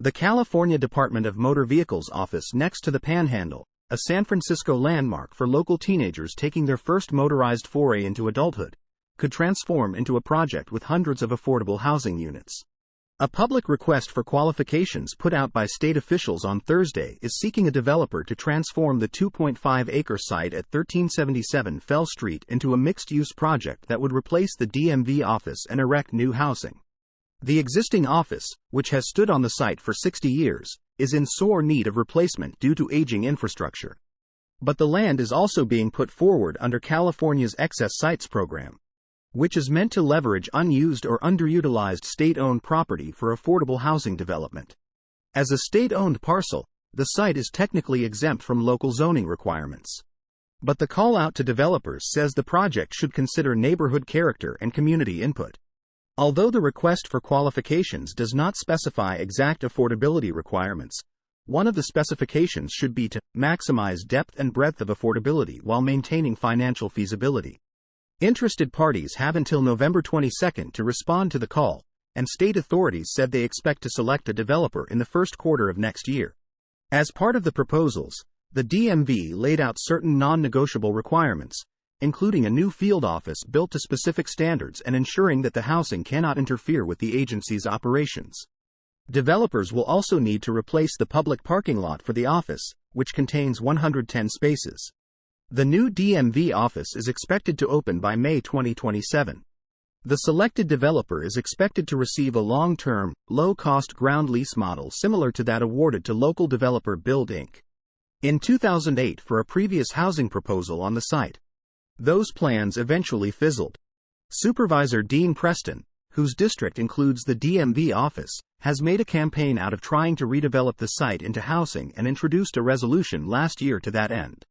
The California Department of Motor Vehicles office next to the Panhandle, a San Francisco landmark for local teenagers taking their first motorized foray into adulthood, could transform into a project with hundreds of affordable housing units. A public request for qualifications put out by state officials on Thursday is seeking a developer to transform the 2.5-acre site at 1377 Fell Street into a mixed-use project that would replace the DMV office and erect new housing. The existing office, which has stood on the site for 60 years, is in sore need of replacement due to aging infrastructure. But the land is also being put forward under California's Excess Sites program, which is meant to leverage unused or underutilized state-owned property for affordable housing development. As a state-owned parcel, the site is technically exempt from local zoning requirements. But the call out to developers says the project should consider neighborhood character and community input. Although the request for qualifications does not specify exact affordability requirements, one of the specifications should be to maximize depth and breadth of affordability while maintaining financial feasibility. Interested parties have until November 22 to respond to the call, and state authorities said they expect to select a developer in the first quarter of next year. As part of the proposals, the DMV laid out certain non-negotiable requirements, including a new field office built to specific standards and ensuring that the housing cannot interfere with the agency's operations. Developers will also need to replace the public parking lot for the office, which contains 110 spaces. The new DMV office is expected to open by May 2027. The selected developer is expected to receive a long-term, low-cost ground lease model similar to that awarded to local developer Build Inc. in 2008 for a previous housing proposal on the site. Those plans eventually fizzled. Supervisor Dean Preston, whose district includes the DMV office, has made a campaign out of trying to redevelop the site into housing and introduced a resolution last year to that end.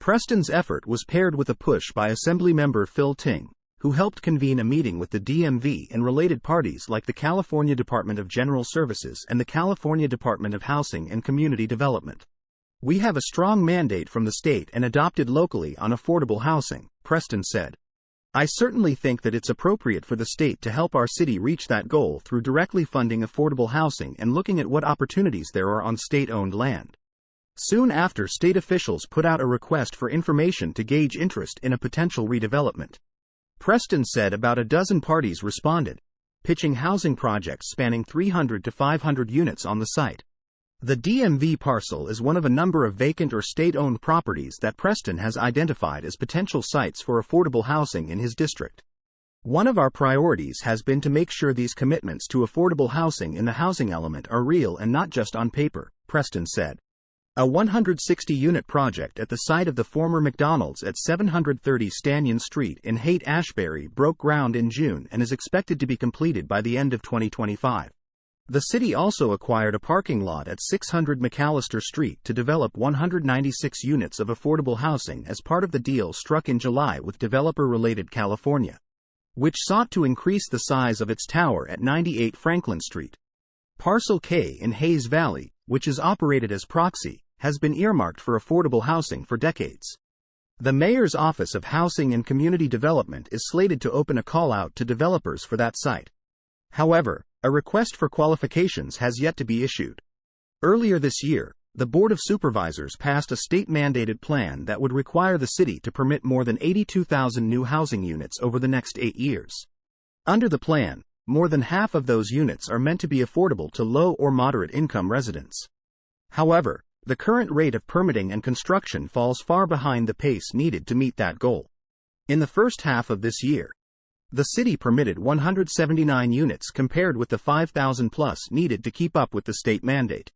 Preston's effort was paired with a push by Assemblymember Phil Ting, who helped convene a meeting with the DMV and related parties like the California Department of General Services and the California Department of Housing and Community Development. "We have a strong mandate from the state and adopted locally on affordable housing," Preston said. "I certainly think that it's appropriate for the state to help our city reach that goal through directly funding affordable housing and looking at what opportunities there are on state-owned land." Soon after, state officials put out a request for information to gauge interest in a potential redevelopment. Preston said about a dozen parties responded, pitching housing projects spanning 300 to 500 units on the site. The DMV parcel is one of a number of vacant or state-owned properties that Preston has identified as potential sites for affordable housing in his district. "One of our priorities has been to make sure these commitments to affordable housing in the housing element are real and not just on paper," Preston said. A 160-unit project at the site of the former McDonald's at 730 Stanyon Street in Haight-Ashbury broke ground in June and is expected to be completed by the end of 2025. The city also acquired a parking lot at 600 McAllister Street to develop 196 units of affordable housing as part of the deal struck in July with developer-related California, which sought to increase the size of its tower at 98 Franklin Street. Parcel K in Hayes Valley, which is operated as proxy, has been earmarked for affordable housing for decades. The Mayor's Office of Housing and Community Development is slated to open a call-out to developers for that site. However, a request for qualifications has yet to be issued. Earlier this year, the Board of Supervisors passed a state-mandated plan that would require the city to permit more than 82,000 new housing units over the next 8 years. Under the plan, more than half of those units are meant to be affordable to low or moderate income residents. However, the current rate of permitting and construction falls far behind the pace needed to meet that goal. In the first half of this year, the city permitted 179 units compared with the 5,000 plus needed to keep up with the state mandate.